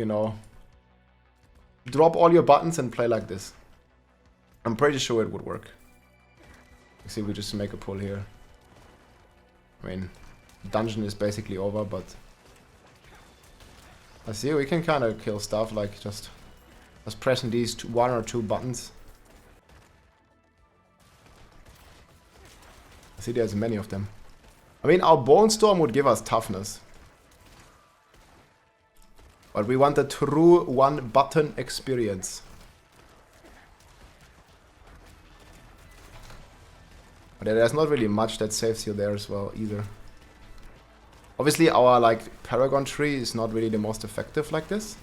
you know, drop all your buttons and play like this. I'm pretty sure it would work. You see, we just make a pull here. I mean, dungeon is basically over, but I see we can kind of kill stuff like just pressing these one or two buttons. I see there's many of them. I mean, our Bone Storm would give us toughness. But we want a true one-button experience. But there's not really much that saves you there as well, either. Obviously, our, like, Paragon tree is not really the most effective like this.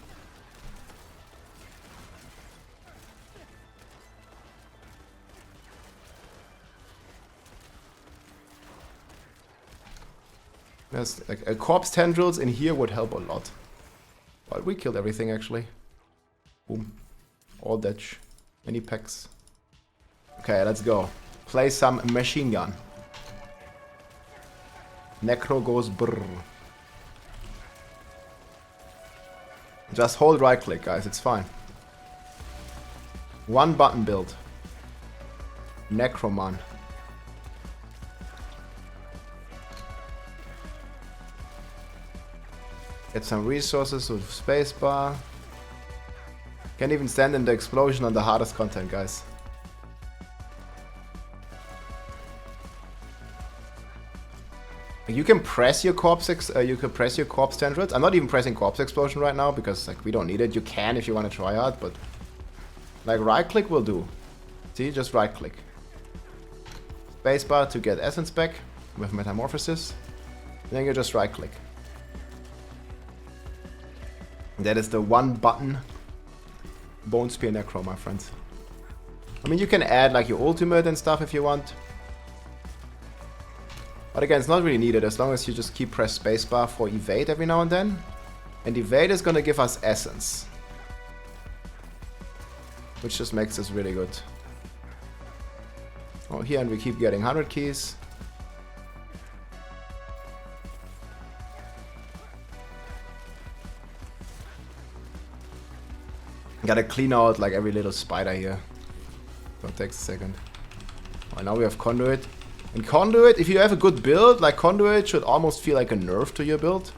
There's, like, a corpse tendrils in here would help a lot. But we killed everything, actually. Boom. All ditch. Many packs. Okay, let's go. Play some machine gun. Necro goes brrr. Just hold right click, guys, it's fine. One button build. Necroman. Get some resources with spacebar. Can't even stand in the explosion on the hardest content, guys. You can press your corpse tendrils. I'm not even pressing corpse explosion right now because like we don't need it. You can if you want to try hard, but like right click will do. See, just right click. Spacebar to get essence back with metamorphosis. Then you just right click. That is the one button Bone Spear Necro, my friends. I mean, you can add like your ultimate and stuff if you want. But again, it's not really needed as long as you just keep press spacebar for evade every now and then. And evade is gonna give us essence. Which just makes this really good. Oh, here and we keep getting 100 keys. Gotta clean out like every little spider here. So it takes a second. Well, now we have Conduit. And Conduit, if you have a good build, like Conduit should almost feel like a nerf to your build.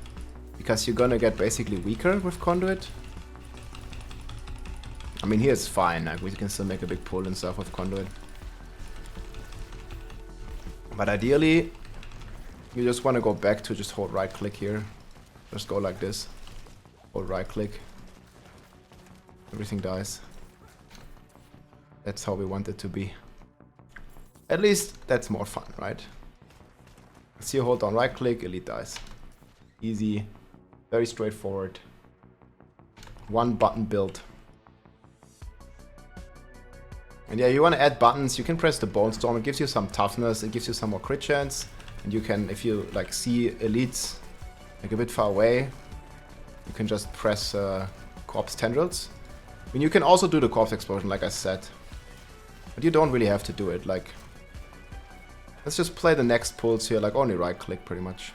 Because you're gonna get basically weaker with Conduit. I mean, here it's fine, like we can still make a big pull and stuff with Conduit. But ideally, you just want to go back to just hold right click here. Just go like this. Hold right click. Everything dies. That's how we want it to be. At least that's more fun, right? See, you hold down right click, elite dies. Easy. Very straightforward. One button build. And yeah, you want to add buttons, you can press the Bone Storm. It gives you some toughness, it gives you some more crit chance. And you can, if you like see elites like a bit far away, you can just press corpse tendrils. I mean, you can also do the corpse explosion, like I said. But you don't really have to do it, like... Let's just play the next pulls here, like only right click pretty much.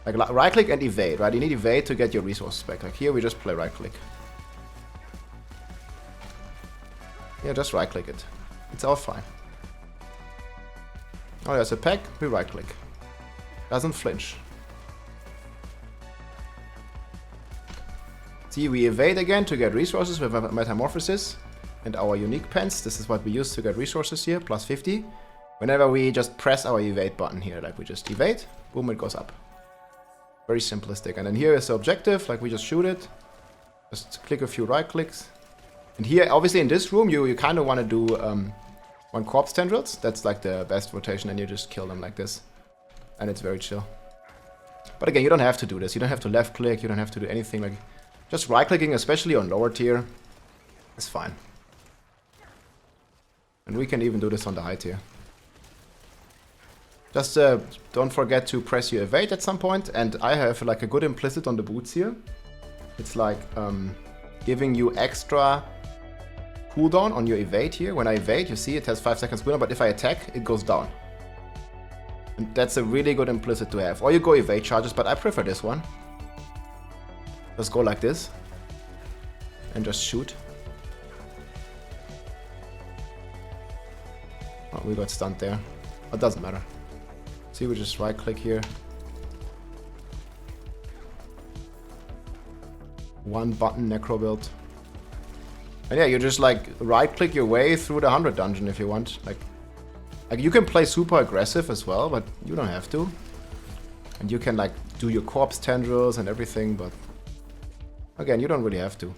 Like right click and evade, right? You need evade to get your resources back. Like here we just play right click. Yeah, just right click it. It's all fine. Oh, there's a pack, we right click. Doesn't flinch. See, we evade again to get resources with metamorphosis. And our unique pens, this is what we use to get resources here, plus 50. Whenever we just press our evade button here, like we just evade, boom, it goes up. Very simplistic. And then here is the objective, like we just shoot it. Just click a few right clicks. And here, obviously in this room, you kind of want to do one corpse tendrils. That's like the best rotation, and you just kill them like this. And it's very chill. But again, you don't have to do this. You don't have to left click, you don't have to do anything. Like just right clicking, especially on lower tier, is fine. And we can even do this on the high tier. Just don't forget to press your evade at some point. And I have like a good implicit on the boots here. It's like giving you extra cooldown on your evade here. When I evade, you see it has 5 seconds cooldown, but if I attack, it goes down. And that's a really good implicit to have. Or you go evade charges, but I prefer this one. Just go like this. And just shoot. Oh, we got stunned there. It doesn't matter. See, we just right click here. One button Necro Build. And yeah, you just like right click your way through the 100 dungeon if you want. Like you can play super aggressive as well, but you don't have to. And you can like do your corpse tendrils and everything, but again, you don't really have to.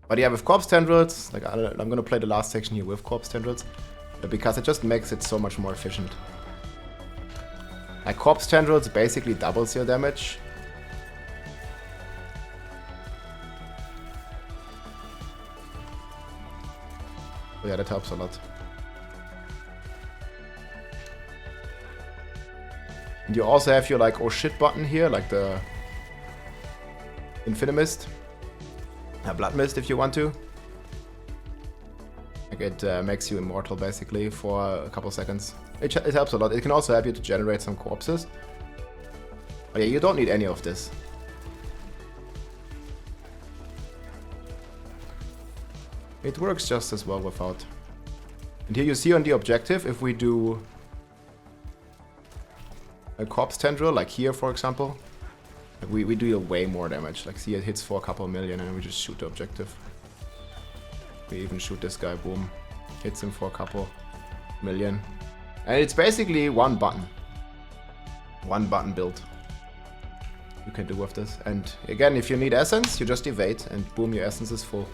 But yeah, with corpse tendrils, like I'm gonna play the last section here with corpse tendrils, because it just makes it so much more efficient. Like corpse tendrils basically doubles your damage. So yeah, that helps a lot. And you also have your like oh shit button here, like the Infinimist. Blood Mist if you want to. Like it makes you immortal basically for a couple seconds. It helps a lot. It can also help you to generate some corpses. But yeah, you don't need any of this. It works just as well without. And here you see on the objective, if we do a corpse tendril, like here for example, we do way more damage. Like see, it hits for a couple million and we just shoot the objective. We even shoot this guy, boom. Hits him for a couple million. And it's basically one button. One button build. You can do with this. And again, if you need essence, you just evade and boom, your essence is full.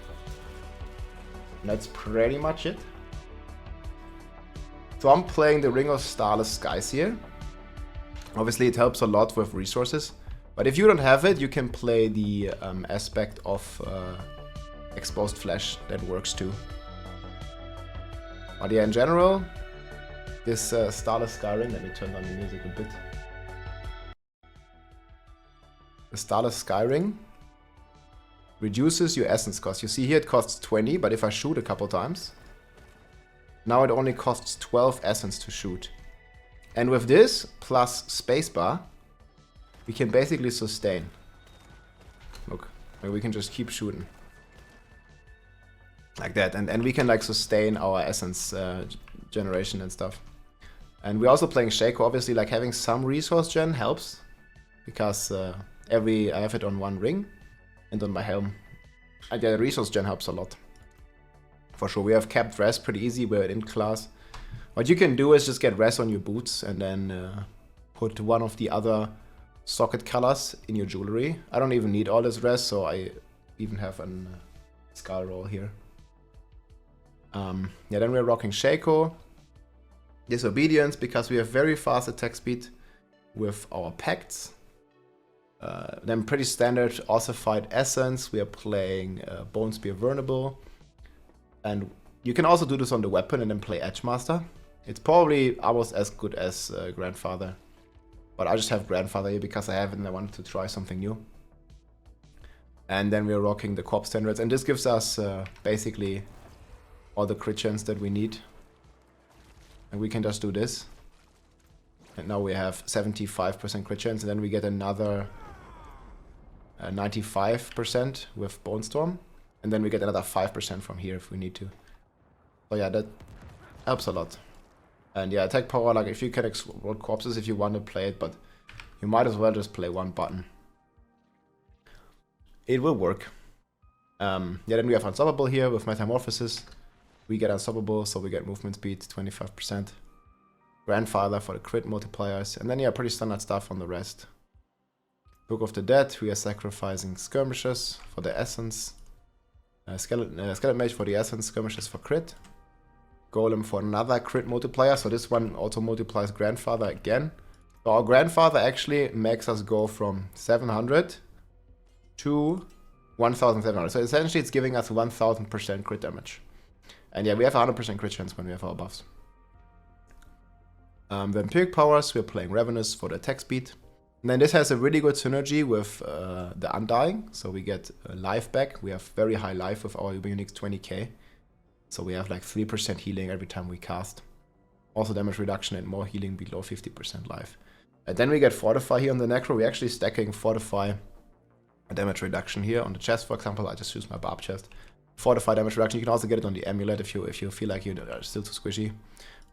And that's pretty much it. So I'm playing the Ring of Starless Skies here. Obviously it helps a lot with resources. But if you don't have it, you can play the aspect of exposed flesh. That works too. But yeah, in general, this Starless Skyring, let me turn down the music a bit. The Starless Skyring reduces your essence cost. You see here it costs 20, but if I shoot a couple times, now it only costs 12 essence to shoot. And with this, plus spacebar, we can basically sustain. Look, we can just keep shooting. Like that, and we can like sustain our essence generation and stuff. And we're also playing Shaco, obviously like having some resource gen helps. Because I have it on one ring and on my helm. And yeah, resource gen helps a lot. For sure, we have capped res pretty easy, we're in class. What you can do is just get res on your boots and then put one of the other socket colors in your jewelry. I don't even need all this res, so I even have a skull roll here. Yeah, then we're rocking Shaco. Disobedience, because we have very fast attack speed with our pacts. Then pretty standard ossified essence. We are playing Bone Spear Vulnerable. And you can also do this on the weapon and then play Edgemaster. It's probably almost as good as Grandfather. But I just have Grandfather here because I have it and I wanted to try something new. And then we're rocking the Corpse Tendrils. And this gives us basically all the crit chance that we need. And we can just do this. And now we have 75% crit chance. And then we get another 95% with Bone Storm. And then we get another 5% from here if we need to. So yeah, that helps a lot. And yeah, attack power, like if you can explode corpses if you want to play it, but you might as well just play one button. It will work. Yeah, then we have Unstoppable here with Metamorphosis. We get Unstoppable, so we get movement speed 25%. Grandfather for the crit multipliers. And then yeah, pretty standard stuff on the rest. Book of the Dead, we are sacrificing Skirmishes for the essence. Skeleton Mage for the essence, Skirmishes for crit. Golem for another crit multiplier, so this one also multiplies Grandfather again. So our Grandfather actually makes us go from 700 to 1700. So essentially it's giving us 1000% crit damage. And yeah, we have 100% crit chance when we have our buffs. Vampiric Powers, we're playing Ravenous for the attack speed. And then this has a really good synergy with the Undying. So we get life back. We have very high life with our unique 20k. So we have like 3% healing every time we cast. Also damage reduction and more healing below 50% life. And then we get Fortify here on the Necro. We're actually stacking Fortify a damage reduction here on the chest, for example. I just use my barb chest. Fortify damage reduction. You can also get it on the amulet if you feel like you are still too squishy.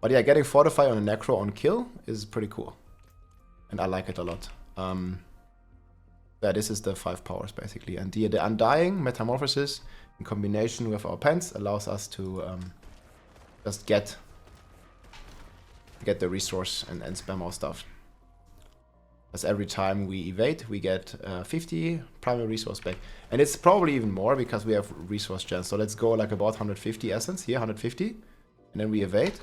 But yeah, getting fortify on a necro on kill is pretty cool, and I like it a lot. Yeah, this is the 5 powers basically, and the undying metamorphosis in combination with our pens allows us to just get the resource and spam our stuff. As every time we evade, we get 50 primary resource back. And it's probably even more because we have resource gens. So let's go like about 150 essence here, 150. And then we evade.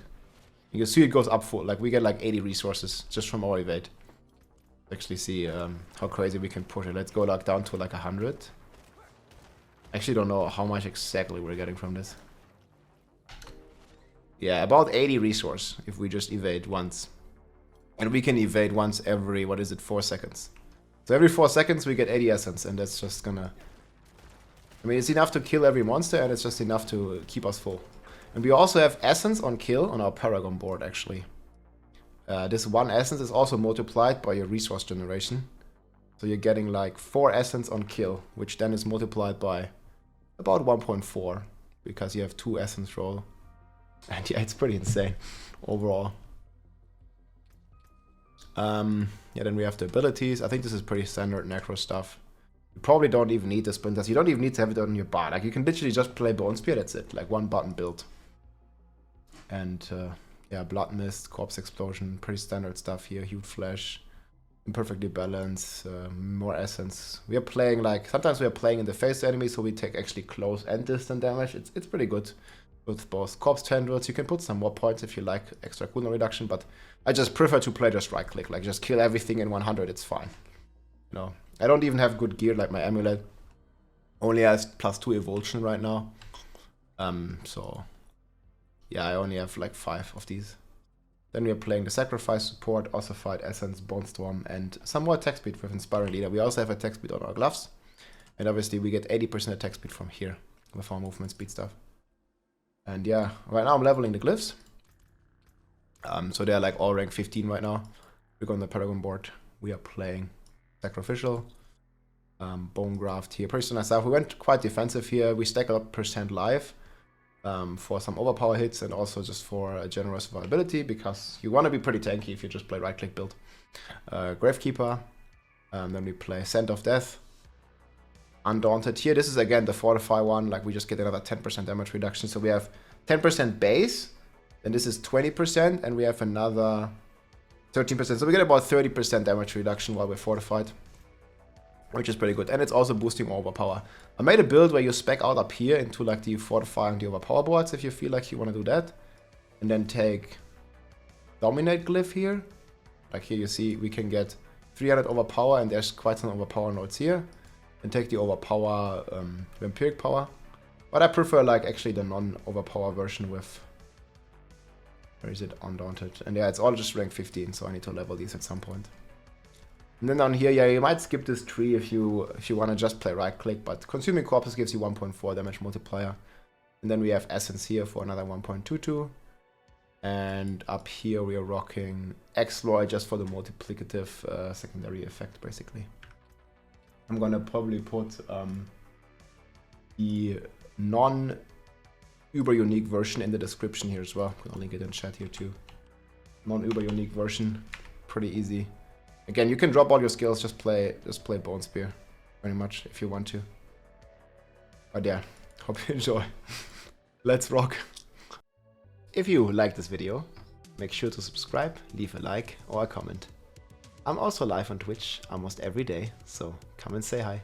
You can see it goes up full. Like we get like 80 resources just from our evade. Actually see how crazy we can push it. Let's go like down to like 100. Actually don't know how much exactly we're getting from this. Yeah, about 80 resource if we just evade once. And we can evade once every, 4 seconds. So every 4 seconds we get 80 essence, and that's just gonna... I mean, it's enough to kill every monster, and it's just enough to keep us full. And we also have essence on kill on our Paragon board, actually. This 1 essence is also multiplied by your resource generation. So you're getting like 4 essence on kill, which then is multiplied by about 1.4, because you have 2 essence roll. And yeah, it's pretty insane overall. Yeah, then we have the abilities. I think this is pretty standard necro stuff. You probably don't even need the splinters. You don't even need to have it on your bar. Like you can literally just play Bone Spear, that's it. Like 1 button build. And yeah, Blood Mist, Corpse Explosion, pretty standard stuff here. Hued Flesh, imperfectly balanced, more essence. We are playing like, sometimes we are playing in the face enemy, so we take actually close and distant damage. It's pretty good with both Corpse Tendrils. You can put some more points if you like extra cooldown reduction, but I just prefer to play just right click, like just kill everything in 100, it's fine. You know, I don't even have good gear like my amulet. Only has +2 evolution right now. So yeah, I only have like 5 of these. Then we are playing the Sacrifice Support, Ossified Essence, Bone Storm, and some more attack speed with Inspiring Leader. We also have attack speed on our gloves. And obviously we get 80% attack speed from here with our movement speed stuff. And yeah, right now I'm leveling the glyphs. So they're like all rank 15 right now. We're on the Paragon board. We are playing Sacrificial, Bone Graft here. Pretty nice stuff. We went quite defensive here. We stack up % life for some overpower hits and also just for a generous survivability, because you want to be pretty tanky if you just play right click build. Gravekeeper. Then we play Scent of Death. Undaunted here. This is again the Fortify one. Like we just get another 10% damage reduction. So we have 10% base. Then this is 20%, and we have another 13%. So we get about 30% damage reduction while we're fortified, which is pretty good. And it's also boosting overpower. I made a build where you spec out up here into like the fortify and the overpower boards if you feel like you want to do that. And then take Dominate Glyph here. Like here you see we can get 300 overpower, and there's quite some overpower nodes here. And take the overpower Vampiric Power. But I prefer like actually the non-overpower version with... Where is it? Undaunted. And yeah, it's all just rank 15, so I need to level these at some point. And then down here, yeah, you might skip this tree if you want to just play right click, but Consuming Corpses gives you 1.4 damage multiplier. And then we have Essence here for another 1.22. And up here we are rocking Exploit just for the multiplicative secondary effect, basically. I'm gonna probably put the non-uber unique version in the description here as well. I'll link it in chat here too. Non-uber unique version, pretty easy. Again, you can drop all your skills, just play Bone Spear, very much if you want to. But yeah, hope you enjoy. Let's rock. If you like this video, make sure to subscribe, leave a like or a comment. I'm also live on Twitch almost every day, so come and say hi.